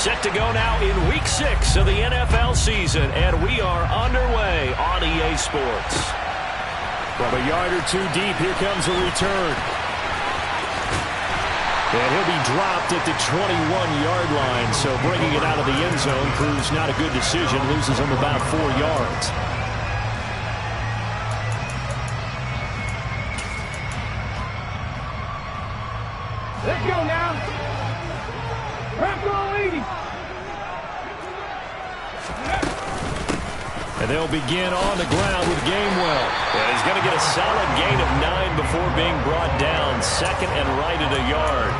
Set to go now in Week 6 of the NFL season, and we are underway on EA Sports. From a yard or two deep, here comes a return. And he'll be dropped at the 21-yard line, so bringing it out of the end zone proves not a good decision, loses him about 4 yards. Let's go now. And they'll begin on the ground with Gainwell. Yeah, he's going to get a solid gain of 9 before being brought down. Second and right at a yard.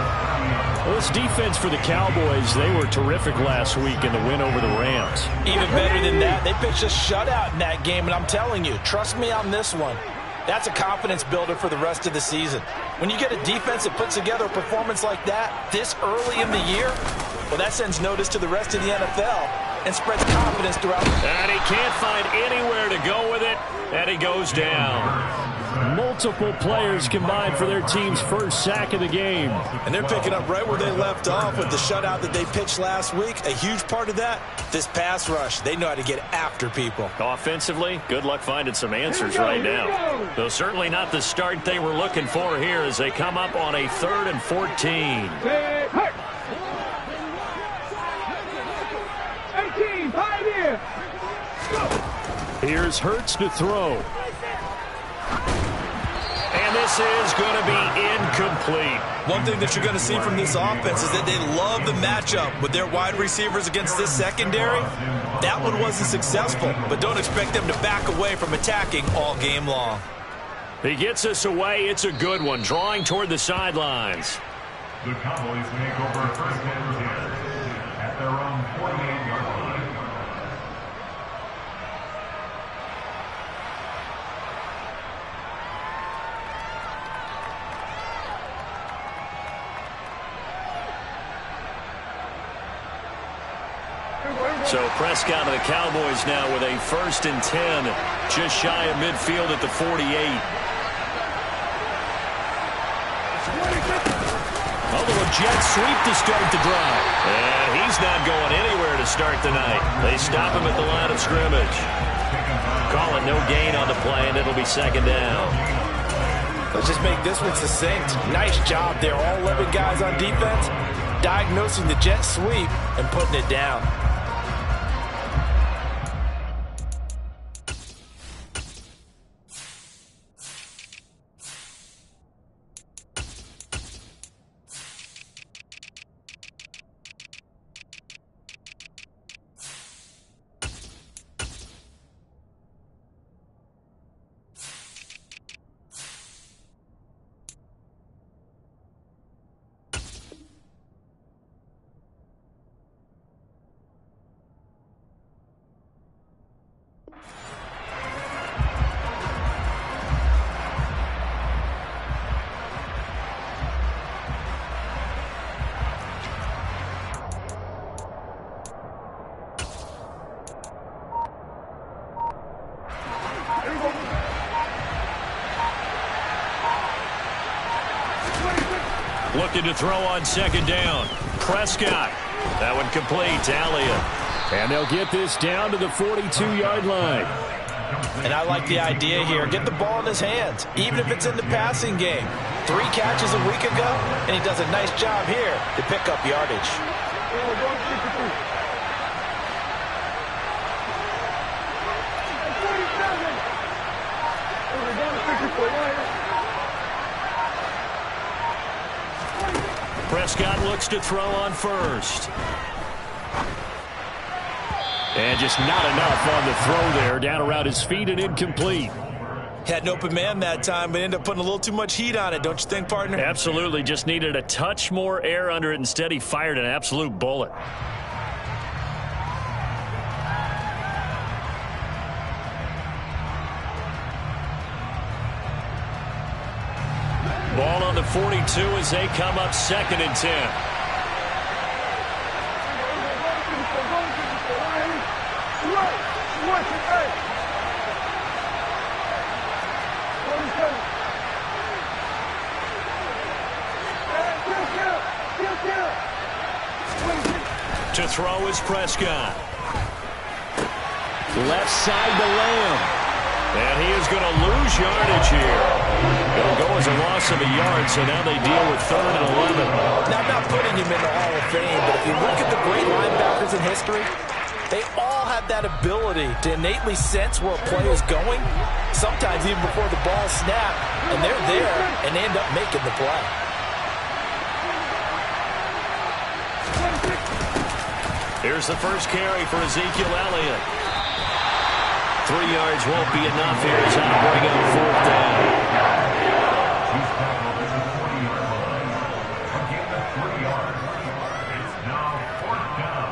Well, this defense for the Cowboys, they were terrific last week in the win over the Rams. Even better than that, they pitched a shutout in that game, and I'm telling you, trust me on this one. That's a confidence builder for the rest of the season. When you get a defense that puts together a performance like that this early in the year, well, that sends notice to the rest of the NFL and spreads confidence throughout. And he can't find anywhere to go with it, and he goes down. Multiple players combined for their team's first sack of the game. And they're picking up right where they left off with the shutout that they pitched last week. A huge part of that, this pass rush. They know how to get after people. Offensively, good luck finding some answers right now. Though certainly not the start they were looking for here as they come up on a 3rd and 14. 18, 5 here. Here's Hurts to throw. And this is going to be incomplete. One thing that you're going to see from this offense is that they love the matchup with their wide receivers against this secondary. That one wasn't successful, but don't expect them to back away from attacking all game long. He gets us away. It's a good one, drawing toward the sidelines. The Cowboys make over 1st and 10 at their own 48-yard line. So Prescott of the Cowboys now with a 1st and 10, just shy of midfield at the 48. A little jet sweep to start the drive. And he's not going anywhere to start the night. They stop him at the line of scrimmage. Call it no gain on the play, and it'll be 2nd down. Let's just make this one succinct. Nice job there, all 11 guys on defense, diagnosing the jet sweep and putting it down. Looking to throw on 2nd down. Prescott. That one complete to Elliott. And they'll get this down to the 42-yard line. And I like the idea here. Get the ball in his hands, even if it's in the passing game. 3 catches a week ago, and he does a nice job here to pick up yardage. Prescott looks to throw on 1st. And just not enough on the throw there. Down around his feet and incomplete. Had an open man that time, but ended up putting a little too much heat on it, don't you think, partner? Absolutely. Just needed a touch more air under it. Instead, he fired an absolute bullet. Ball on the 42 as they come up 2nd and 10. To throw is Prescott. Left side to Lamb. And he is going to lose yardage here. It'll go as a loss of a yard, so now they deal with 3rd and 11. Now, I'm not putting him in the Hall of Fame, but if you look at the great linebackers in history, they all have that ability to innately sense where a play is going, sometimes even before the ball snapped, and they're there and they end up making the play. Here's the first carry for Ezekiel Elliott. 3 yards won't be enough here as I bring up 4th down. He's tackled at the 40-yard line. A gain of 3 yards. It's now 4th down.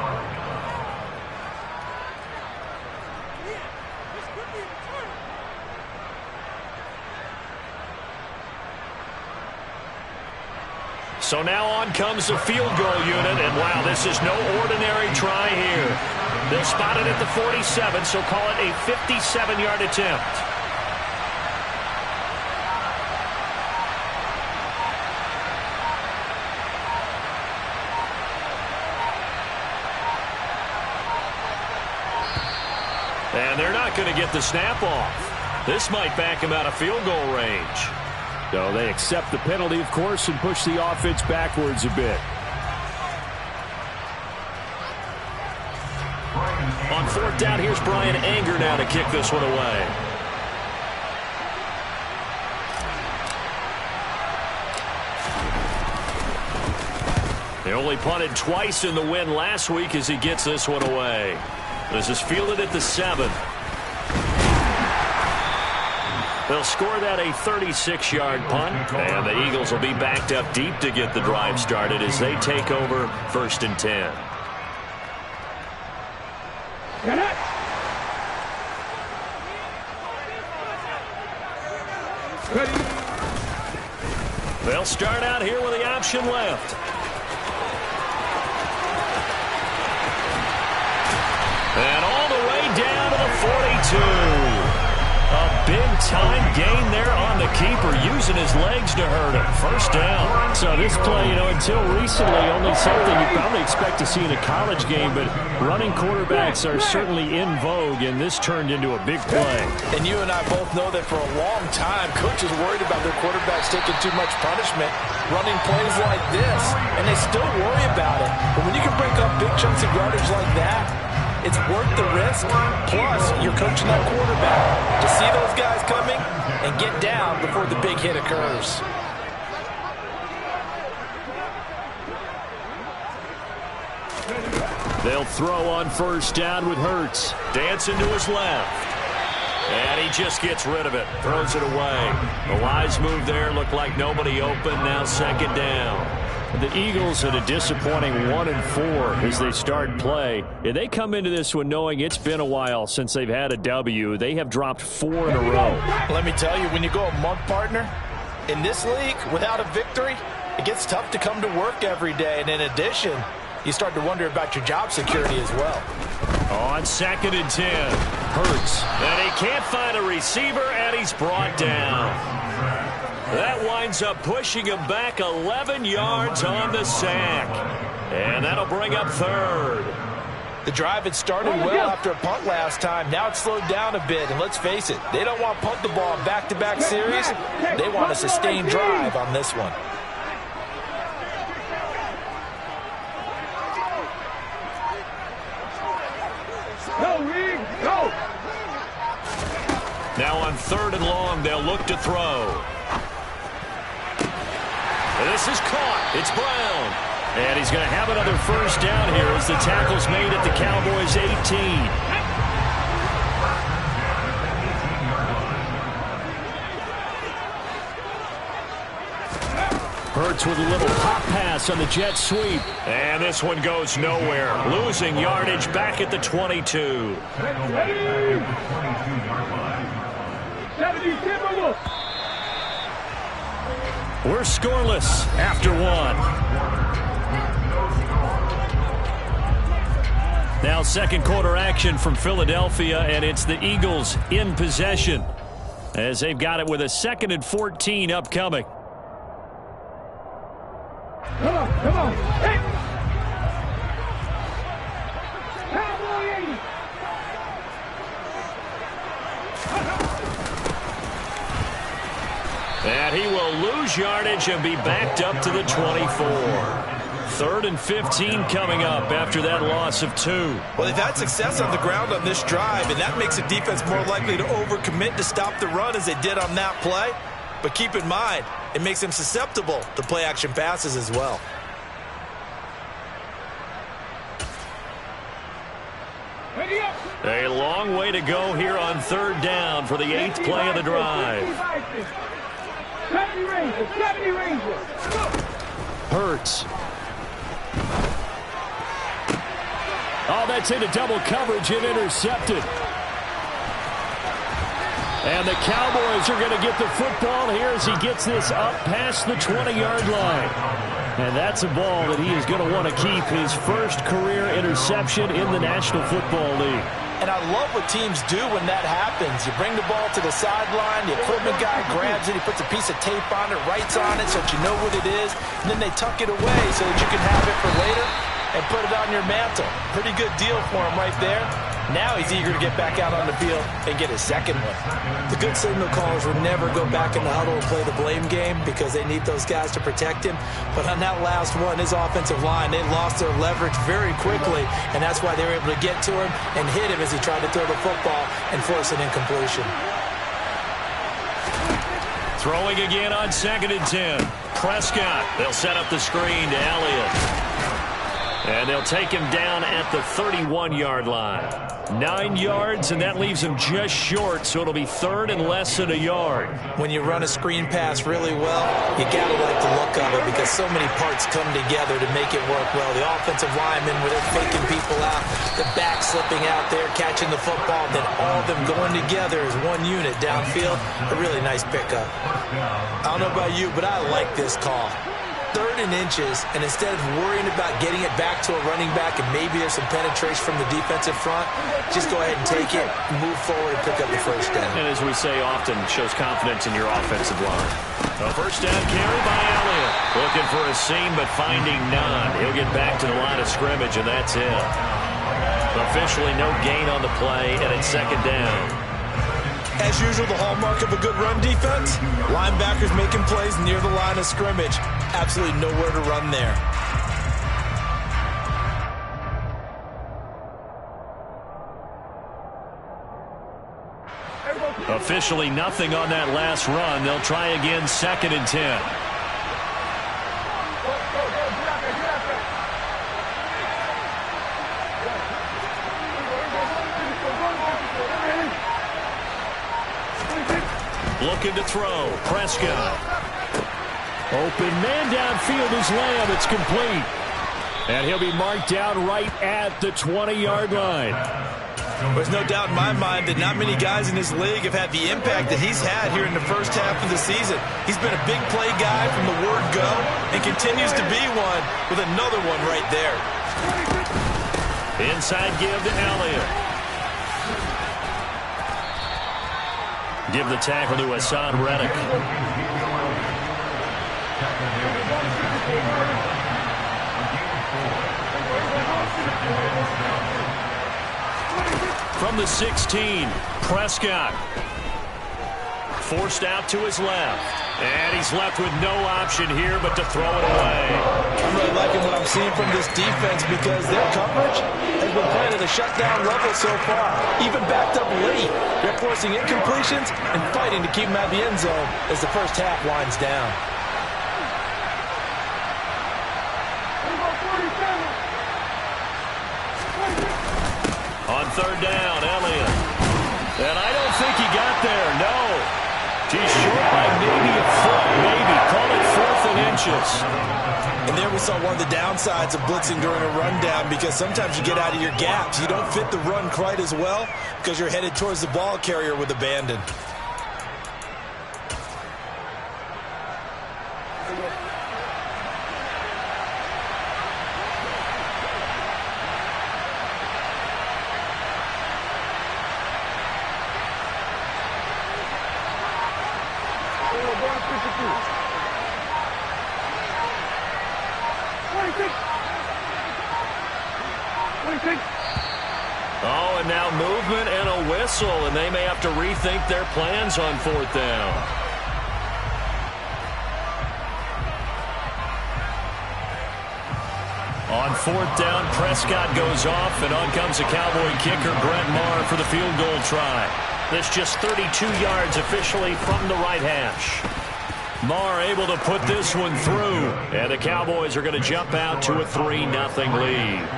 So now on comes the field goal unit, and wow, this is no ordinary try here. They'll spot it at the 47, so call it a 57-yard attempt. And they're not going to get the snap off. This might back him out of field goal range. So they accept the penalty, of course, and push the offense backwards a bit. On 4th down, here's Brian Anger now to kick this one away. They only punted twice in the win last week as he gets this one away. This is fielded at the 7. They'll score that a 36-yard punt, and the Eagles will be backed up deep to get the drive started as they take over 1st and 10. They'll start out here with the option left. And all the way down to the 42. A big-time gain there on the keeper, using his legs to hurt him. 1st down. So this play, until recently, only something you probably expect to see in a college game, but running quarterbacks are certainly in vogue, and this turned into a big play. And you and I both know that for a long time, coaches worried about their quarterbacks taking too much punishment, running plays like this, and they still worry about it. But when you can break up big chunks of yardage like that, it's worth the risk, plus you're coaching that quarterback to see those guys coming and get down before the big hit occurs. They'll throw on 1st down with Hurts. Dancing to his left. And he just gets rid of it. Throws it away. The wise move there. Looked like nobody open. Now 2nd down. The Eagles had a disappointing 1-4 as they start play. And they come into this one knowing it's been a while since they've had a W. They have dropped 4 in a row. Let me tell you, when you go a month, partner, in this league, without a victory, it gets tough to come to work every day. And in addition, you start to wonder about your job security as well. On 2nd and 10, Hurts. And he can't find a receiver, and he's brought down. That winds up pushing him back 11 yards on the sack. And that'll bring up 3rd. The drive had started well after a punt last time. Now it's slowed down a bit. And let's face it, they don't want to punt the ball in back-to-back series. They want a sustained drive on this one. Go! Now on 3rd and long, they'll look to throw. This is caught. It's Brown. And he's going to have another 1st down here as the tackle's made at the Cowboys' 18. Hurts with a little pop pass on the jet sweep. And this one goes nowhere. Losing yardage back at the 22. We're scoreless after 1. Now 2nd quarter action from Philadelphia, and it's the Eagles in possession as they've got it with a 2nd and 14 upcoming. Come on. Hey. They'll lose yardage and be backed up to the 24. 3rd and 15 coming up after that loss of 2. Well, they've had success on the ground on this drive, and that makes the defense more likely to overcommit to stop the run as they did on that play. But keep in mind, it makes them susceptible to play-action passes as well. A long way to go here on 3rd down for the 8th play of the drive. 70 Rangers. Hurts. Oh, that's into double coverage and intercepted. And the Cowboys are going to get the football here as he gets this up past the 20-yard line. And that's a ball that he is going to want to keep, his first career interception in the National Football League. And I love what teams do when that happens. You bring the ball to the sideline, the equipment guy grabs it, he puts a piece of tape on it, writes on it so that you know what it is, and then they tuck it away so that you can have it for later and put it on your mantle. Pretty good deal for him right there. Now he's eager to get back out on the field and get his second one. The good signal callers will never go back in the huddle and play the blame game because they need those guys to protect him. But on that last one, his offensive line, they lost their leverage very quickly, and that's why they were able to get to him and hit him as he tried to throw the football and force an incompletion. Throwing again on 2nd and 10. Prescott, they'll set up the screen to Elliott. And they'll take him down at the 31-yard line. 9 yards, and that leaves him just short, so it'll be 3rd and less than a yard. When you run a screen pass really well, you got to like the look of it because so many parts come together to make it work well. The offensive linemen, where they're faking people out, the back slipping out there, catching the football, then all of them going together as one unit downfield. A really nice pickup. I don't know about you, but I like this call. 3rd and inches, and instead of worrying about getting it back to a running back and maybe there's some penetration from the defensive front, just go ahead and take it, move forward, and pick up the first down. And as we say often, shows confidence in your offensive line. A first down carry by Elliott. Looking for a seam, but finding none. He'll get back to the line of scrimmage, and that's it. Officially no gain on the play, and it's 2nd down. As usual, the hallmark of a good run defense, linebackers making plays near the line of scrimmage. Absolutely nowhere to run there. Officially nothing on that last run. They'll try again 2nd and 10. Looking to throw. Prescott. Open man downfield is Lamb. It's complete. And he'll be marked down right at the 20-yard line. There's no doubt in my mind that not many guys in this league have had the impact that he's had here in the first half of the season. He's been a big play guy from the word go and continues to be one with another one right there. Inside give to Elliott. Give the tackle to Hassan Reddick. From the 16, Prescott. Forced out to his left. And he's left with no option here but to throw it away. I'm really liking what I'm seeing from this defense because their coverage has been playing at a shutdown level so far. Even backed up late, they're forcing incompletions and fighting to keep them out of the end zone as the first half winds down. On 3rd down, Elliott. And I don't think he got there, no. He's short by maybe a foot, maybe. Call it 4th and inches. And there we saw one of the downsides of blitzing during a rundown because sometimes you get out of your gaps. You don't fit the run quite as well because you're headed towards the ball carrier with abandon. Oh, and now movement and a whistle, and they may have to rethink their plans on 4th down. On 4th down, Prescott goes off, and on comes the Cowboy kicker, Brett Maher, for the field goal try. This just 32 yards officially from the right hash. Maher able to put this one through, and the Cowboys are going to jump out to a 3-0 lead.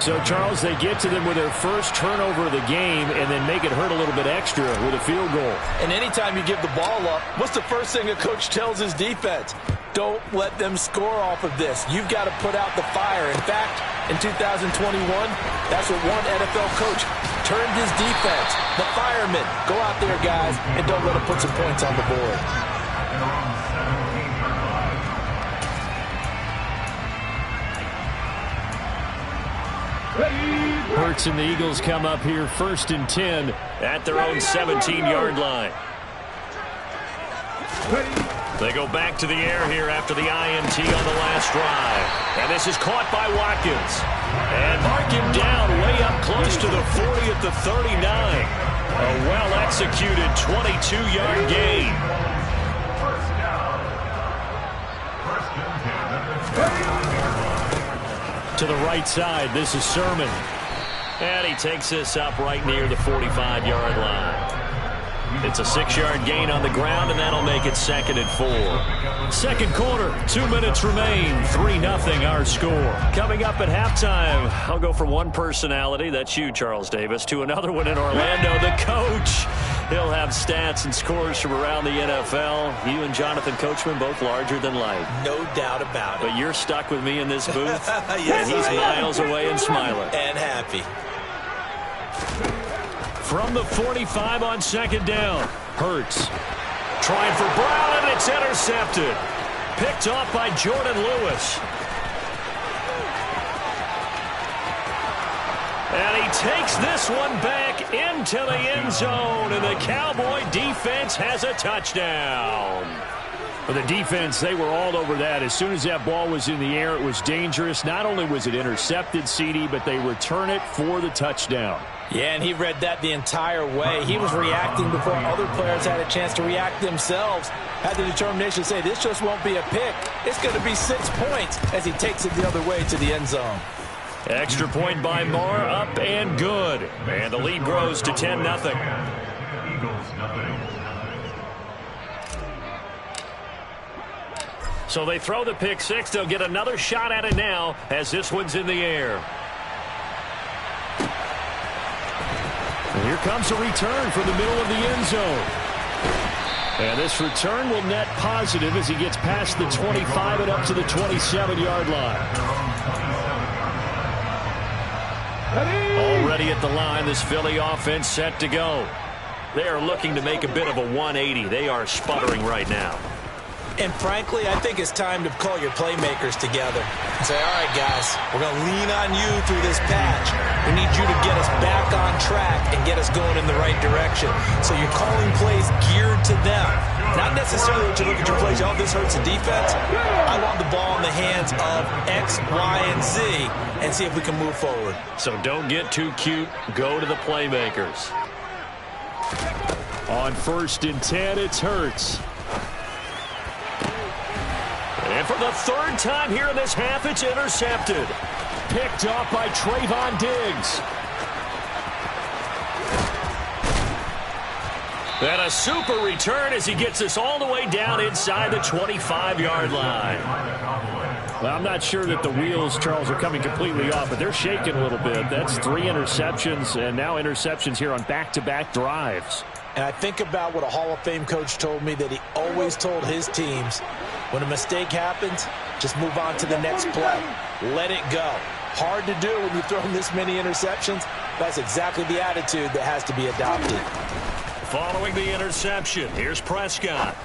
So, Charles, they get to them with their first turnover of the game and then make it hurt a little bit extra with a field goal. And anytime you give the ball up, what's the first thing a coach tells his defense? Don't let them score off of this. You've got to put out the fire. In fact, in 2021, that's what one NFL coach turned his defense. The firemen. Go out there, guys, and don't let them put some points on the board. Hurts and the Eagles come up here 1st and 10 at their own 17-yard line. They go back to the air here after the INT on the last drive. And this is caught by Watkins. And mark him down way up close to the 40 at the 39. A well-executed 22-yard gain. to the right side. This is Sermon. And he takes this up right near the 45-yard line. It's a 6-yard gain on the ground, and that'll make it 2nd and 4. Second quarter, 2 minutes remain. 3-0 our score. Coming up at halftime, I'll go from one personality, that's you, Charles Davis, to another one in Orlando, the coach. He'll have stats and scores from around the NFL. You and Jonathan Coachman both larger than life. No doubt about it. But you're stuck with me in this booth, yes, and he's miles away and smiling. And happy. From the 45 on 2nd down. Hurts trying for Brown, and it's intercepted. Picked off by Jordan Lewis. And he takes this one back into the end zone, and the Cowboy defense has a touchdown. For the defense, they were all over that. As soon as that ball was in the air, it was dangerous. Not only was it intercepted, CD, but they return it for the touchdown. Yeah, and he read that the entire way. He was reacting before other players had a chance to react themselves. Had the determination to say, this just won't be a pick. It's going to be 6 points as he takes it the other way to the end zone. Extra point by Maher, up and good. And the lead grows to 10-0. So they throw the pick six. They'll get another shot at it now as this one's in the air. And here comes a return from the middle of the end zone. And this return will net positive as he gets past the 25 and up to the 27-yard line. Already at the line, this Philly offense set to go. They are looking to make a bit of a 180. They are sputtering right now. And frankly, I think it's time to call your playmakers together and say, all right, guys, we're going to lean on you through this patch. We need you to get us back on track and get us going in the right direction. So you're calling plays geared to them. Not necessarily that you look at your plays, oh, this hurts the defense. I want the ball in the hands of X, Y, and Z and see if we can move forward. So don't get too cute. Go to the playmakers. On 1st and 10, it's Hurts. And for the 3rd time here in this half, it's intercepted. Picked off by Trayvon Diggs. And a super return as he gets us all the way down inside the 25-yard line. Well, I'm not sure that the wheels, Charles, are coming completely off, but they're shaking a little bit. That's 3 interceptions, and now interceptions here on back-to-back drives. And I think about what a Hall of Fame coach told me, that he always told his teams, when a mistake happens, just move on to the next play. Let it go. Hard to do when you've thrown this many interceptions. That's exactly the attitude that has to be adopted. Following the interception, here's Prescott.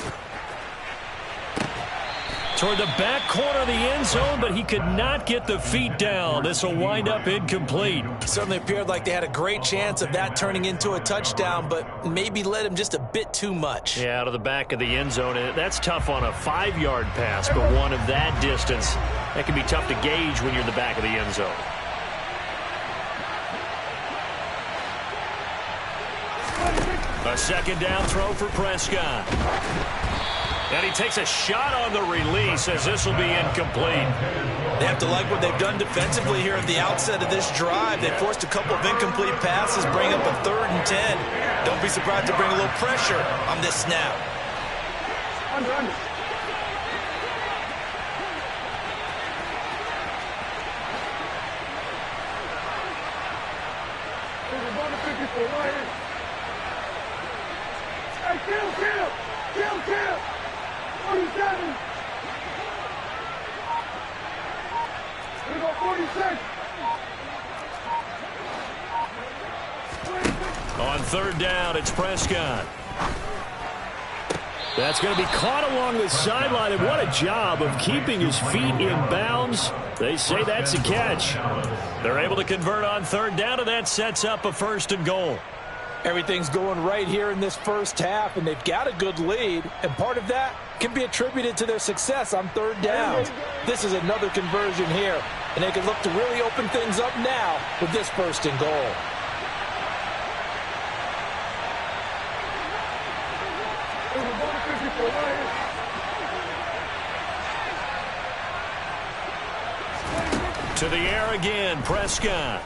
Toward the back corner of the end zone, but he could not get the feet down. This will wind up incomplete. Certainly appeared like they had a great chance of that turning into a touchdown, but maybe led him just a bit too much. Yeah, out of the back of the end zone. And that's tough on a 5-yard pass, but one of that distance, that can be tough to gauge when you're in the back of the end zone. A 2nd down throw for Prescott. And he takes a shot on the release as this will be incomplete. They have to like what they've done defensively here at the outset of this drive. They forced a couple of incomplete passes, bring up a 3rd and 10. Don't be surprised to bring a little pressure on this snap. Under. Hey, kill! 47! We go 46! On 3rd down, it's Prescott. That's going to be caught along the sideline, and what a job of keeping his feet in bounds. They say that's a catch. They're able to convert on 3rd down, and that sets up a 1st and goal. Everything's going right here in this first half, and they've got a good lead, and part of that can be attributed to their success on 3rd downs. This is another conversion here, and they can look to really open things up now with this 1st and goal. To the air again, Prescott.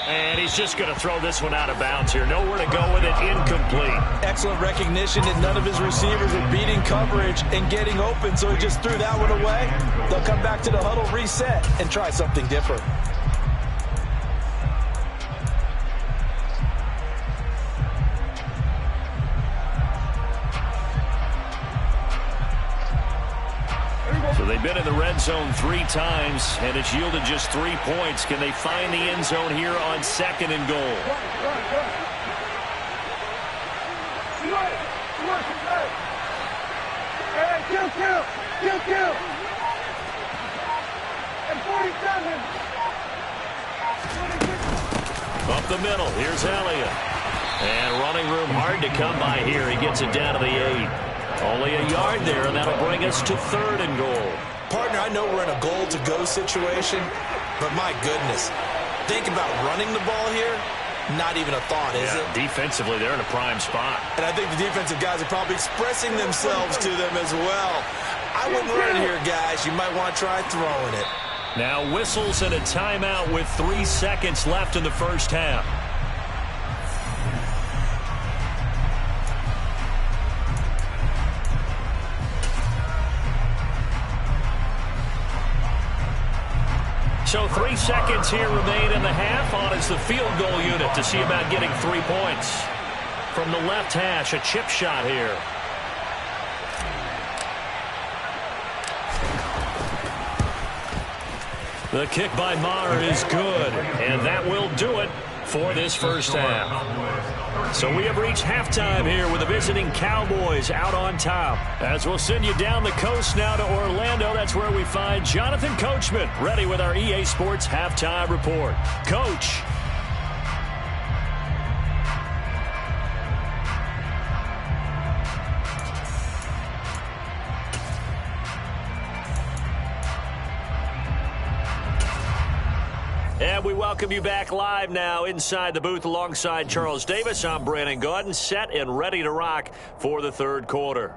And he's just going to throw this one out of bounds here. Nowhere to go with it. Incomplete. Excellent recognition that none of his receivers are beating coverage and getting open, so he just threw that one away. They'll come back to the huddle, reset, and try something different. So they've been in the red zone 3 times, and it's yielded just 3 points. Can they find the end zone here on 2nd and goal? Kill! And 47! Up the middle, here's Elliott. And running room hard to come by here. He gets it down to the 8. Only a yard there, and that'll bring us to 3rd and goal. Partner, I know we're in a goal-to-go situation, but my goodness, think about running the ball here. Not even a thought, is it? Defensively, they're in a prime spot. And I think the defensive guys are probably expressing themselves to them as well. I wouldn't run it here, guys. You might want to try throwing it. Now whistles and a timeout with 3 seconds left in the first half. So 3 seconds here remain in the half. On is the field goal unit to see about getting 3 points. From the left hash, a chip shot here. The kick by Maher is good, and that will do it for this first half. So we have reached halftime here with the visiting Cowboys out on top. As we'll send you down the coast now to Orlando, that's where we find Jonathan Coachman ready with our EA Sports Halftime Report. Coach. And we welcome you back live now inside the booth alongside Charles Davis. I'm Brandon Gaudin, set and ready to rock for the 3rd quarter.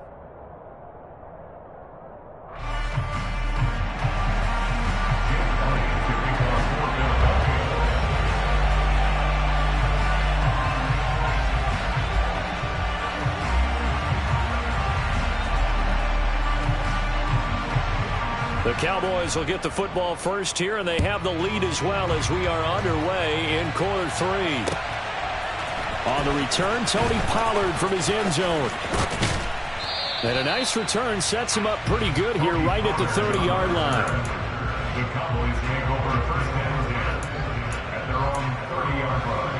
The Cowboys will get the football first here, and they have the lead as well as we are underway in quarter 3. On the return, Tony Pollard from his end zone. And a nice return sets him up pretty good here right at the 30-yard line. The Cowboys take over first down at their own 30-yard line.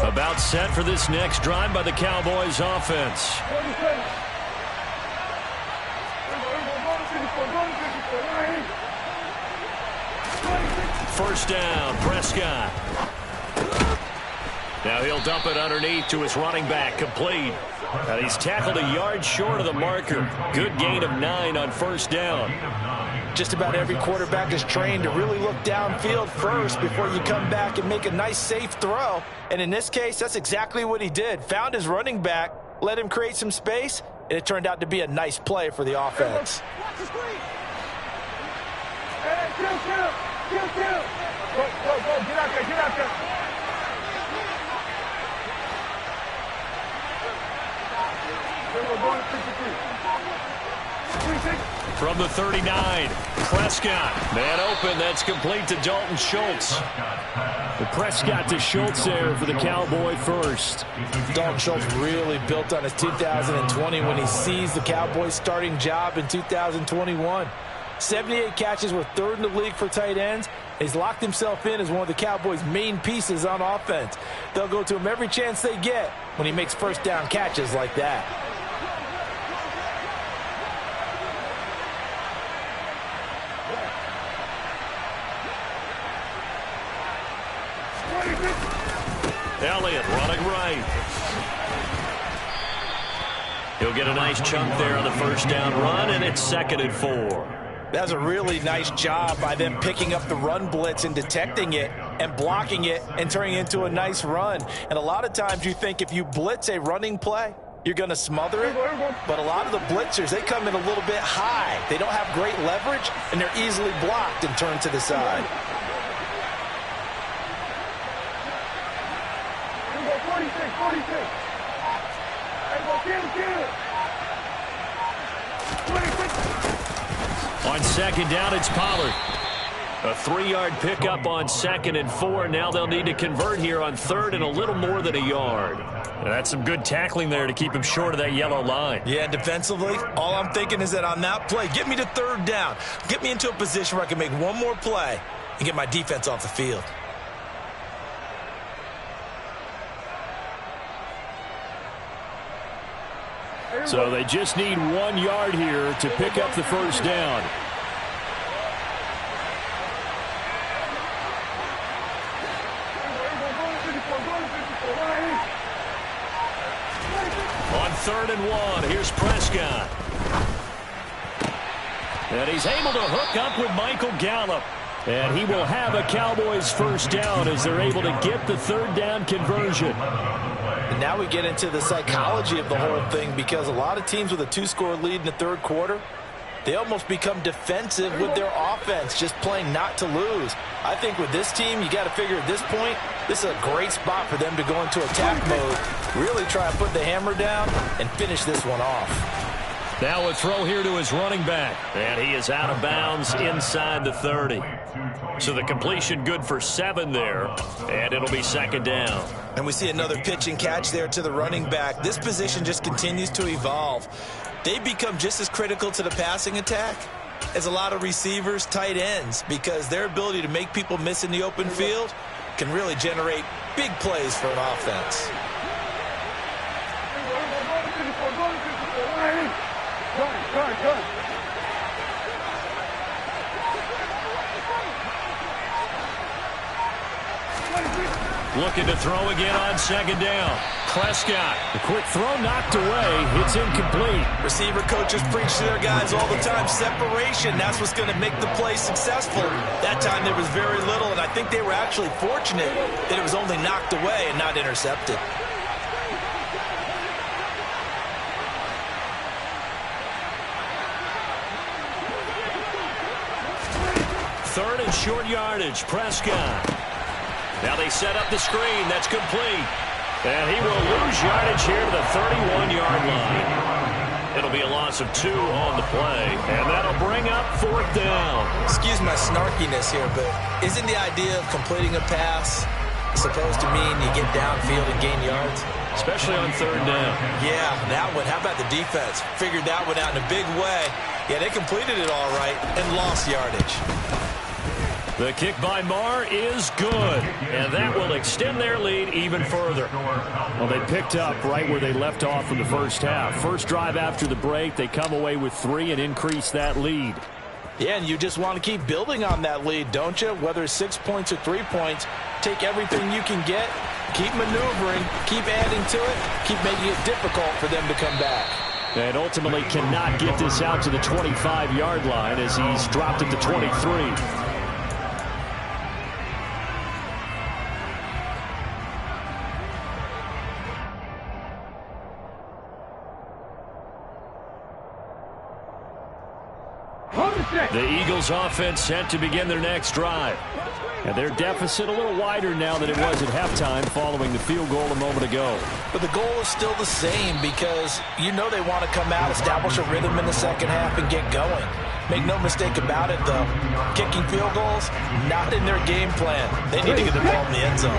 About set for this next drive by the Cowboys offense. First down, Prescott. Now he'll dump it underneath to his running back, complete. And he's tackled a yard short of the marker. Good gain of 9 on first down. Just about every quarterback is trained to really look downfield first before you come back and make a nice, safe throw. And in this case, that's exactly what he did. Found his running back, let him create some space, and it turned out to be a nice play for the offense. Hey, kill. Go, get out there. We're going to 53. From the 39, Prescott. Man open, that's complete to Dalton Schultz. The Prescott to Schultz there for the Cowboy first. Dalton Schultz really built on his 2020 when he seized the Cowboys' starting job in 2021. 78 catches were third in the league for tight ends. He's locked himself in as one of the Cowboys' main pieces on offense. They'll go to him every chance they get when he makes first down catches like that. Elliott running right. He'll get a nice chunk there on the first down run, and it's 2nd and 4. That's a really nice job by them picking up the run blitz and detecting it and blocking it and turning it into a nice run. And a lot of times you think if you blitz a running play, you're going to smother it. But a lot of the blitzers, they come in a little bit high. They don't have great leverage, and they're easily blocked and turned to the side. 46. Hey, go kill. 26. On second down, it's Pollard. A 3-yard pickup on 2nd and 4. Now they'll need to convert here on 3rd and a little more than a yard. And that's some good tackling there to keep him short of that yellow line. Yeah, defensively, all I'm thinking is that on that play, get me to 3rd down. Get me into a position where I can make one more play and get my defense off the field. So they just need 1 yard here to pick up the first down. On 3rd and 1, here's Prescott. And he's able to hook up with Michael Gallup. And he will have a Cowboys first down as they're able to get the 3rd down conversion. And now we get into the psychology of the whole thing, because a lot of teams with a 2-score lead in the 3rd quarter, they almost become defensive with their offense, just playing not to lose. I think with this team, you got to figure at this point, this is a great spot for them to go into attack mode, really try to put the hammer down and finish this one off. Now a throw here to his running back. And he is out of bounds inside the 30. So the completion good for 7 there. And it'll be 2nd down. And we see another pitch and catch there to the running back. This position just continues to evolve. They become just as critical to the passing attack as a lot of receivers, tight ends, because their ability to make people miss in the open field can really generate big plays for an offense. Good. Looking to throw again on 2nd down. Prescott. The quick throw knocked away. It's incomplete. Receiver coaches preach to their guys all the time. Separation, that's what's going to make the play successful. That time there was very little, and I think they were actually fortunate that it was only knocked away and not intercepted. Third and short yardage, Prescott. Now they set up the screen. That's complete. And he will lose yardage here to the 31-yard line. It'll be a loss of 2 on the play, and that'll bring up 4th down. Excuse my snarkiness here, but isn't the idea of completing a pass supposed to mean you get downfield and gain yards? Especially on 3rd down. Yeah, that one. How about the defense? Figured that one out in a big way. Yeah, they completed it all right and lost yardage. The kick by Marr is good, and that will extend their lead even further. Well, they picked up right where they left off in the first half. First drive after the break, they come away with 3 and increase that lead. Yeah, and you just want to keep building on that lead, don't you? Whether it's 6 points or 3 points, take everything you can get, keep maneuvering, keep adding to it, keep making it difficult for them to come back. And ultimately cannot get this out to the 25-yard line as he's dropped it to 23. The Eagles offense set to begin their next drive. And their deficit a little wider now than it was at halftime following the field goal a moment ago. But the goal is still the same because you know they want to come out, establish a rhythm in the second half, and get going. Make no mistake about it, though. Kicking field goals, not in their game plan. They need to get the ball in the end zone.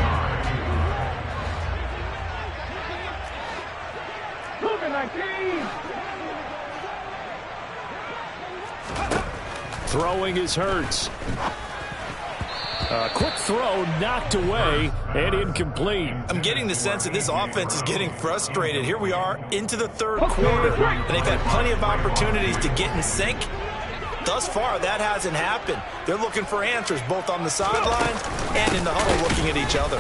Throwing is Hurts. A quick throw knocked away and incomplete. I'm getting the sense that this offense is getting frustrated. Here we are into the third quarter, and they've had plenty of opportunities to get in sync. Thus far, that hasn't happened. They're looking for answers both on the sideline and in the huddle looking at each other.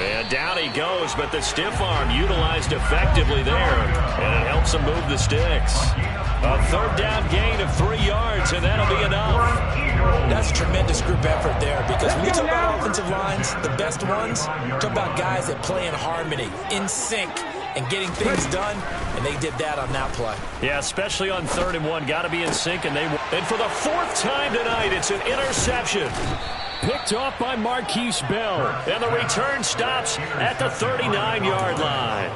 And down he goes, but the stiff arm utilized effectively there, and it helps him move the sticks. A third down gain of 3 yards, and that'll be enough. That's a tremendous group effort there because when you talk about offensive lines, the best ones, talk about guys that play in harmony, in sync, and getting things done, and they did that on that play. Yeah, especially on 3rd and 1. Got to be in sync, and for the 4th time tonight, it's an interception. Picked off by Marquise Bell. And the return stops at the 39-yard line.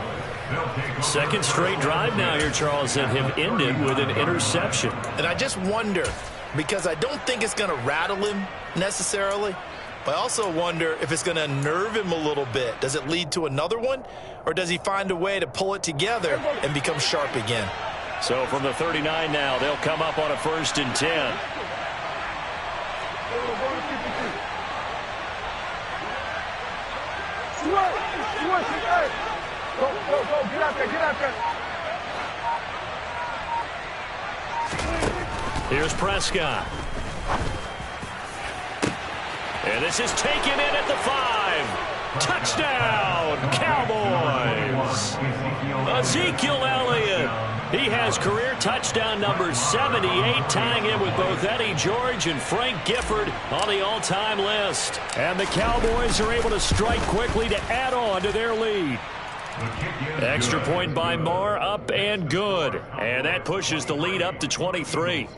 Second straight drive now here, Charles, that have ended with an interception. And I just wonder, because I don't think it's going to rattle him necessarily, but I also wonder if it's going to unnerve him a little bit. Does it lead to another one, or does he find a way to pull it together and become sharp again? So from the 39 now, they'll come up on a 1st and 10. Go, get out there. Here's Prescott. And this is taken in at the 5. Touchdown, Cowboys. Ezekiel Elliott. He has career touchdown number 78, tying him with both Eddie George and Frank Gifford on the all-time list. And the Cowboys are able to strike quickly to add on to their lead. Extra point by Moore, up and good. And that pushes the lead up to 23.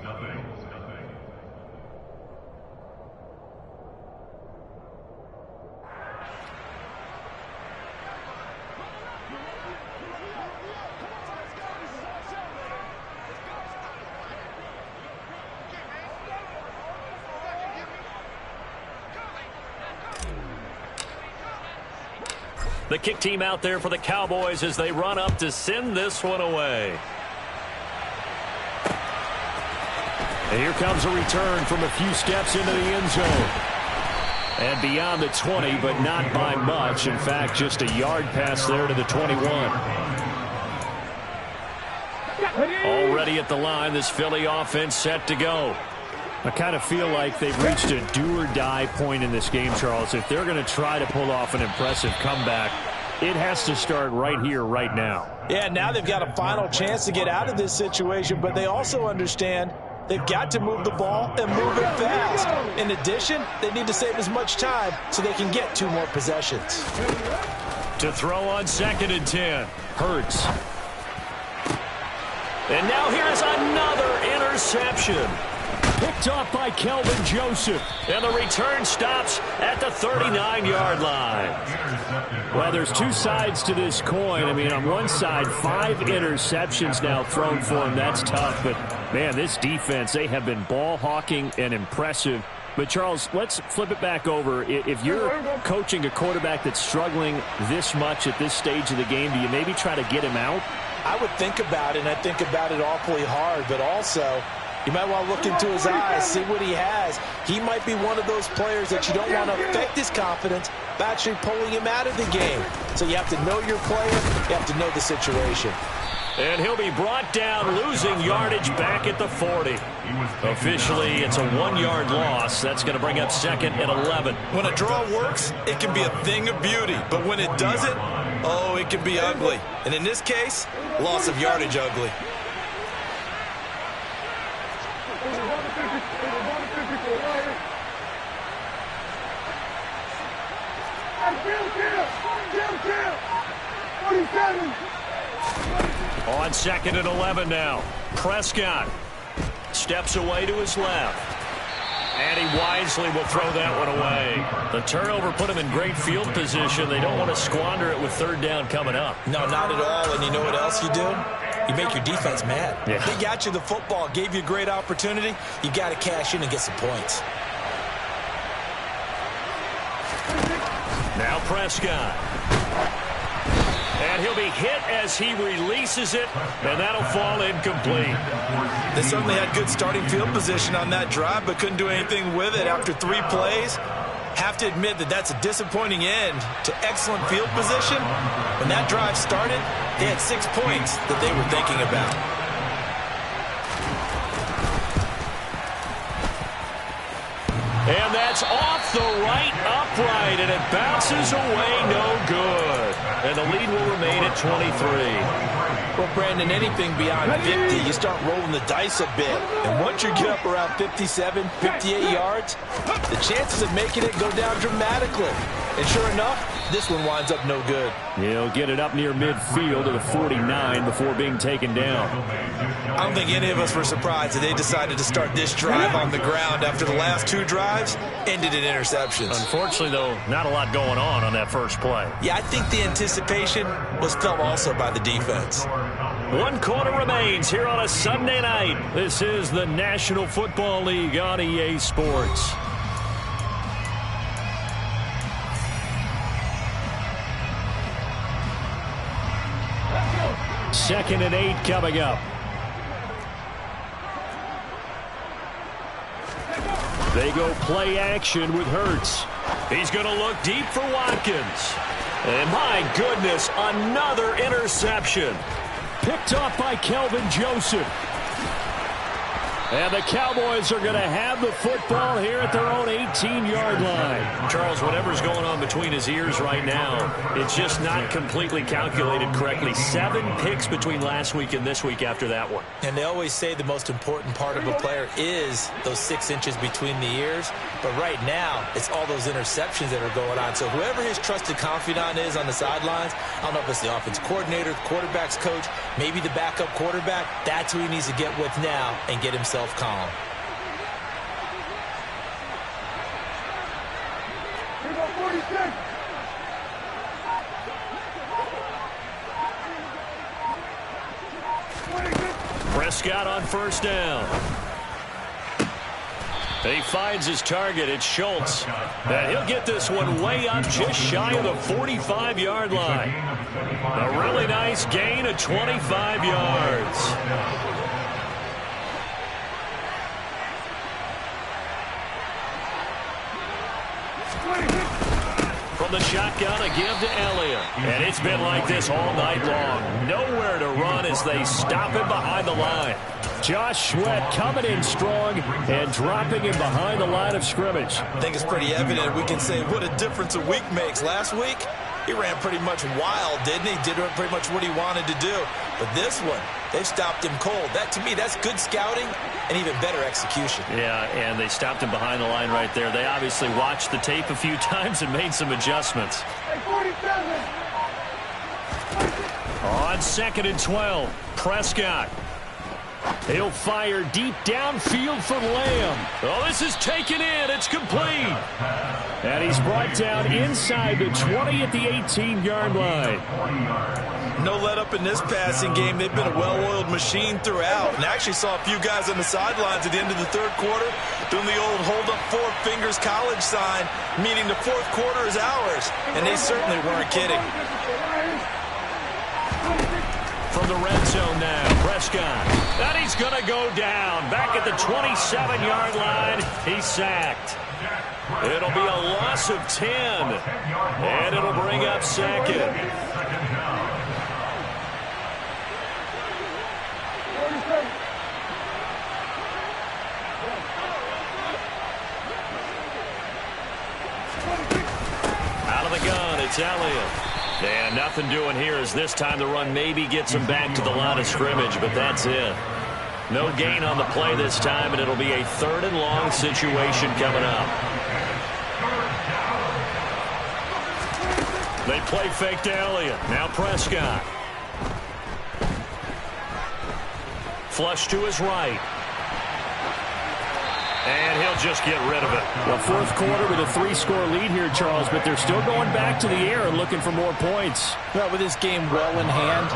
The kick team out there for the Cowboys as they run up to send this one away. And here comes a return from a few steps into the end zone. And beyond the 20, but not by much. In fact, just a yard pass there to the 21. Already at the line, this Philly offense set to go. I kind of feel like they've reached a do-or-die point in this game, Charles. If they're going to try to pull off an impressive comeback, it has to start right here, right now. Yeah, now they've got a final chance to get out of this situation, but they also understand they've got to move the ball and move it fast. In addition, they need to save as much time so they can get 2 more possessions. To throw on 2nd and 10. Hurts. And now here's another interception. Picked off by Kelvin Joseph. And the return stops at the 39-yard line. Well, there's 2 sides to this coin. I mean, on one side, 5 interceptions now thrown for him. That's tough. But, man, this defense, they have been ball hawking and impressive. But, Charles, let's flip it back over. If you're coaching a quarterback that's struggling this much at this stage of the game, do you maybe try to get him out? I would think about it, and I think about it awfully hard. But also, you might want to look into his eyes, see what he has. He might be one of those players that you don't want to affect his confidence by actually pulling him out of the game. So you have to know your player. You have to know the situation. And he'll be brought down, losing yardage back at the 40. Officially, it's a 1-yard loss. That's going to bring up 2nd and 11. When a draw works, it can be a thing of beauty. But when it doesn't, oh, it can be ugly. And in this case, loss of yardage ugly. On 2nd and 11 now. Prescott steps away to his left. And he wisely will throw that one away. The turnover put him in great field position. They don't want to squander it with 3rd down coming up. No, not at all. And you know what else you do? You make your defense mad. Yeah. They got you the football, gave you a great opportunity. You got to cash in and get some points. Now Prescott. And he'll be hit as he releases it, and that'll fall incomplete. They certainly had good starting field position on that drive, but couldn't do anything with it after 3 plays. Have to admit that that's a disappointing end to excellent field position. When that drive started, they had 6 points that they were thinking about. And that's off the right upright, and it bounces away no good. And the lead will remain at 23. Well, Brandon, anything beyond 50, you start rolling the dice a bit. And once you get up around 57, 58 yards, the chances of making it go down dramatically. And sure enough, this one winds up no good. He'll get it up near midfield to the 49 before being taken down. I don't think any of us were surprised that they decided to start this drive on the ground after the last 2 drives ended in interceptions. Unfortunately, though, not a lot going on that first play. Yeah, I think the anticipation was felt also by the defense. 1 quarter remains here on a Sunday night. This is the National Football League on EA Sports. Second and 8 coming up. They go play action with Hurts. He's going to look deep for Watkins. And my goodness, another interception. Picked off by Kelvin Joseph. And the Cowboys are going to have the football here at their own 18-yard line. Charles, whatever's going on between his ears right now, it's just not completely calculated correctly. 7 picks between last week and this week after that one. And they always say the most important part of a player is those 6 inches between the ears. But right now, it's all those interceptions that are going on. So whoever his trusted confidant is on the sidelines, I don't know if it's the offense coordinator, the quarterback's coach, maybe the backup quarterback, that's who he needs to get with now and get himself calm. Prescott on first down. He finds his target. It's Schultz. And he'll get this one way up just shy of the 45-yard line. A really nice gain of 25 yards. From the shotgun, a give to Elliott. And it's been like this all night long. Nowhere to run as they stop him behind the line. Josh Sweat coming in strong and dropping him behind the line of scrimmage. I think it's pretty evident. We can say what a difference a week makes. Last week, he ran pretty much wild, didn't he? Did pretty much what he wanted to do. But this one, they've stopped him cold. That, to me, that's good scouting and even better execution. Yeah, and they stopped him behind the line right there. They obviously watched the tape a few times and made some adjustments. On 2nd and 12, Prescott. He'll fire deep downfield for Lamb. Oh, this is taken in. It's complete. And he's brought down inside the 20 at the 18-yard line. No let up in this passing game. They've been a well-oiled machine throughout. And I actually saw a few guys on the sidelines at the end of the 3rd quarter doing the old hold up 4 fingers college sign, meaning the 4th quarter is ours. And they certainly weren't kidding. From the red zone now, Prescott. And he's going to go down. Back at the 27-yard line, he's sacked. It'll be a loss of 10. And it'll bring up 2nd. it's Elliott. And nothing doing here as this time the run maybe gets him back to the line of scrimmage, but that's it. No gain on the play this time, and it'll be a 3rd and long situation coming up. They play fake to Elliott. Now Prescott. Flush to his right. And he'll just get rid of it. Well, 4th quarter with a 3-score lead here, Charles, but they're still going back to the air and looking for more points. Well, with this game well in hand,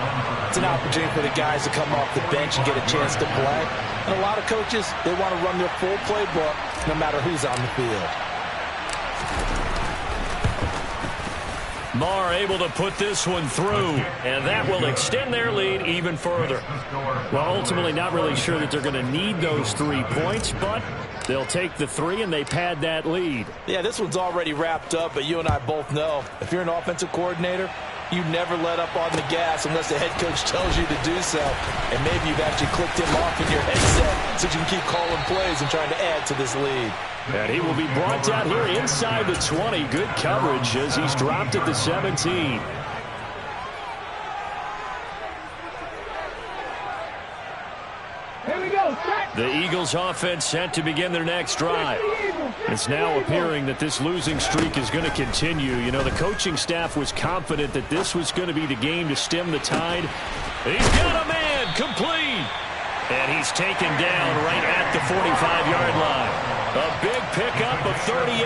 it's an opportunity for the guys to come off the bench and get a chance to play. And a lot of coaches, they want to run their full playbook no matter who's on the field. Marr able to put this one through, and that will extend their lead even further. Well, ultimately not really sure that they're going to need those 3 points, but they'll take the 3 and they pad that lead. Yeah, this one's already wrapped up, but you and I both know if you're an offensive coordinator, you never let up on the gas unless the head coach tells you to do so. And maybe you've actually clicked him off in your headset so you can keep calling plays and trying to add to this lead. And he will be brought down here inside the 20. Good coverage as he's dropped at the 17. Here we go. The Eagles offense set to begin their next drive. It's now appearing that this losing streak is going to continue. You know, the coaching staff was confident that this was going to be the game to stem the tide. He's got a man complete. And he's taken down right at the 45-yard line. A big pickup of 38.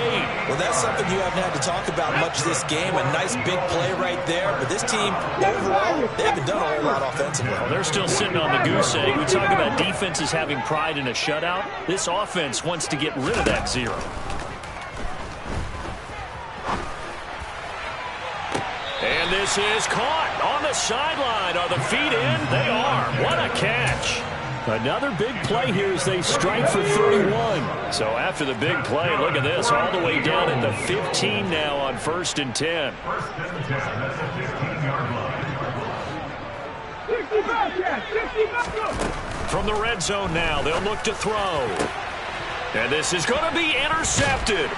Well, that's something you haven't had to talk about much this game. A nice big play right there. But this team, overall, they haven't done a whole lot offensively. Well, they're still sitting on the goose egg. We talk about defenses having pride in a shutout. This offense wants to get rid of that 0. And this is caught on the sideline. Are the feet in? They are. What a catch. Another big play here as they strike for 31. So after the big play, look at this, all the way down at the 15 now on 1st and 10. 65, From the red zone now, they'll look to throw. And this is going to be intercepted.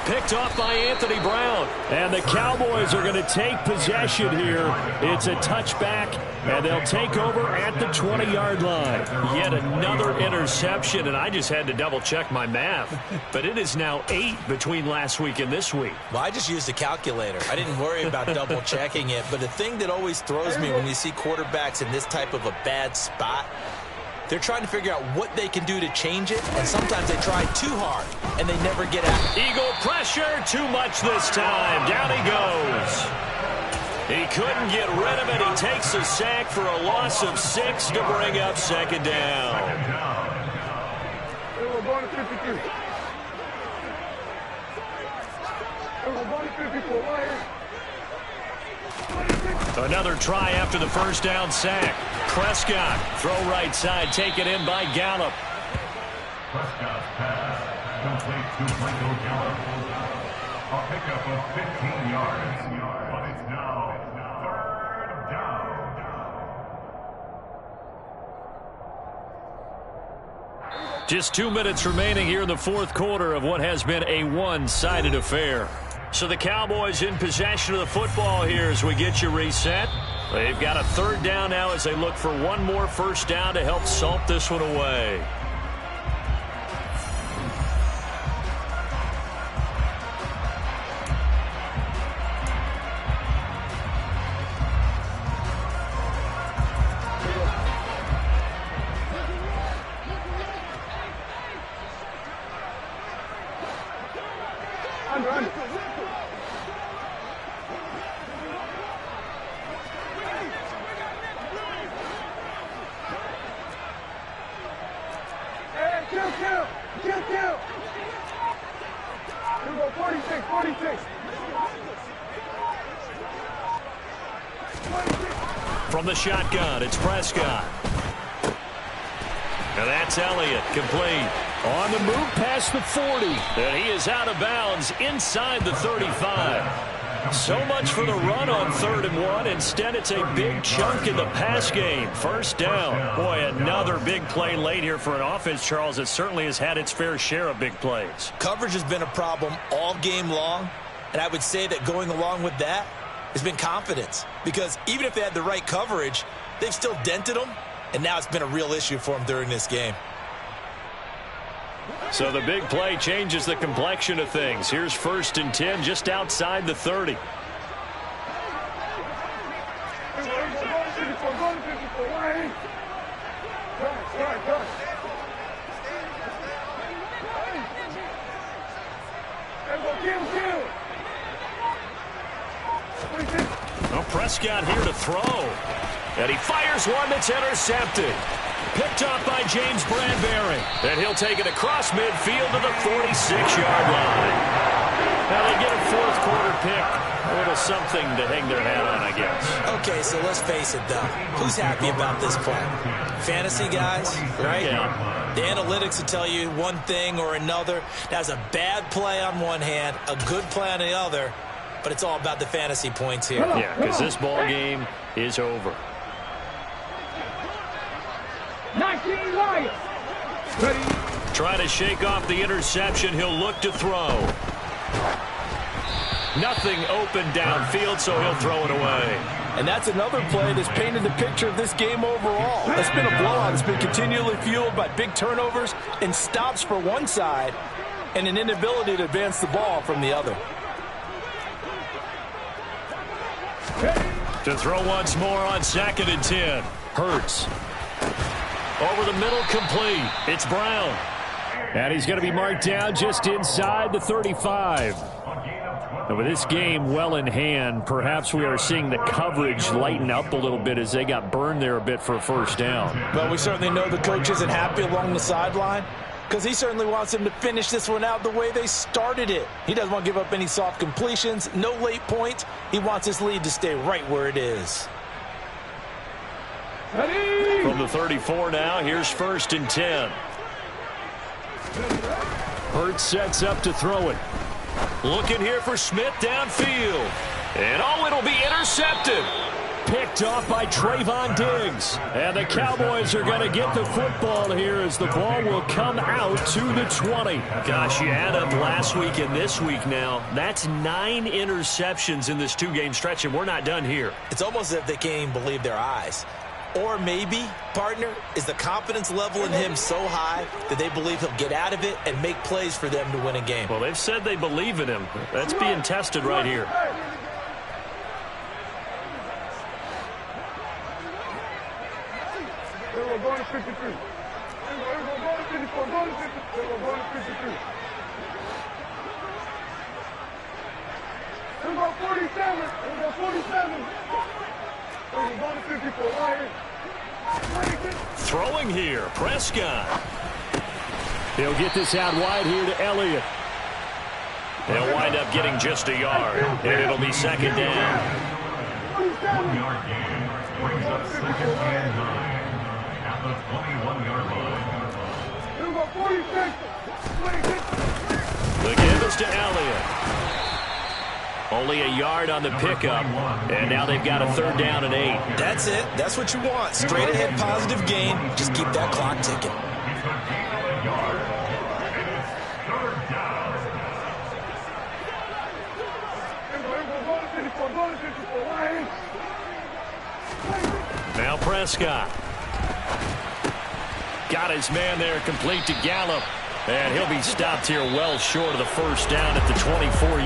Picked off by Anthony Brown. And the Cowboys are going to take possession here. It's a touchback, and they'll take over at the 20-yard line. Yet another interception, and I just had to double-check my math. But it is now 8 between last week and this week. Well, I just used a calculator. I didn't worry about double-checking it. But the thing that always throws me when you see quarterbacks in this type of a bad spot, they're trying to figure out what they can do to change it, and sometimes they try too hard, and they never get out. Eagle pressure, too much this time. Down he goes. He couldn't get rid of it. He takes a sack for a loss of 6 to bring up 2nd down. We're going to 53. We're going to 54. Another try after the 1st down sack. Prescott, throw right side, taken in by Gallup. Prescott's pass complete to Michael Gallup. A pickup of 15 yards. But it's now 3rd down. Just 2 minutes remaining here in the 4th quarter of what has been a one-sided affair. So the Cowboys in possession of the football here as we get you reset. They've got a 3rd down now as they look for one more 1st down to help salt this one away. Under. Kill. Here we go, 46. From the shotgun, it's Prescott. And that's Elliott, complete. On the move past the 40. And he is out of bounds inside the 35. So much for the run on 3rd and 1. Instead, it's a big chunk in the pass game. 1st down. Boy, another big play late here for an offense, Charles, that certainly has had its fair share of big plays. Coverage has been a problem all game long. And I would say that going along with that has been confidence. Because even if they had the right coverage, they've still dented them, and now it's been a real issue for them during this game. So the big play changes the complexion of things. Here's 1st and 10 just outside the 30. Well, Prescott here to throw. And he fires one that's intercepted. Picked off by James Bradbury. And he'll take it across midfield to the 46-yard line. Now they get a 4th quarter pick. A little something to hang their hat on, I guess. Okay, so let's face it, though. Who's happy about this play? Fantasy guys, right? Yeah. The analytics will tell you one thing or another. That's a bad play on one hand, a good play on the other, but it's all about the fantasy points here. Yeah, because this ball game is over. 19 Lions. Ready. Trying to shake off the interception. He'll look to throw. Nothing open downfield, so he'll throw it away. And that's another play that's painted the picture of this game overall. It's been a blowout. It's been continually fueled by big turnovers and stops for one side and an inability to advance the ball from the other. To throw once more on 2nd and 10. Hurts. Over the middle, complete. It's Brown. And he's going to be marked down just inside the 35. And with this game well in hand, perhaps we are seeing the coverage lighten up a little bit as they got burned there a bit for a 1st down. Well, we certainly know the coach isn't happy along the sideline because he certainly wants them to finish this one out the way they started it. He doesn't want to give up any soft completions, no late points. He wants his lead to stay right where it is. From the 34 now, here's 1st and 10. Hurts sets up to throw it. Looking here for Smith downfield. And it'll be intercepted. Picked off by Trayvon Diggs. And the Cowboys are going to get the football here as the ball will come out to the 20. Gosh, you add up last week and this week now. That's 9 interceptions in this 2-game stretch, and we're not done here. It's almost as if they can't even believe their eyes. Or maybe, partner, is the confidence level in him so high that they believe he'll get out of it and make plays for them to win a game. Well, they've said they believe in him. That's being tested right here. We're going to 53. We're going to 54. Going to 53. We're going to 53. We're going 47. We're going 47. We're going to 54. Right here. Throwing here, Prescott. He'll get this out wide here to Elliott. They'll wind up getting just a yard, and it'll be 2nd down. 1-yard gain brings up 2nd and 9 at the 21-yard line. We're going 46. The give is to Elliott. Only a yard on the pickup, and now they've got a 3rd down and 8. That's it. That's what you want. Straight ahead positive gain. Just keep that clock ticking. He's going to gain a yard. And it's 3rd down. We're going to 54. Going to 54. Right here. Now Prescott. Got his man there complete to Gallup. And he'll be stopped here well short of the 1st down at the 24.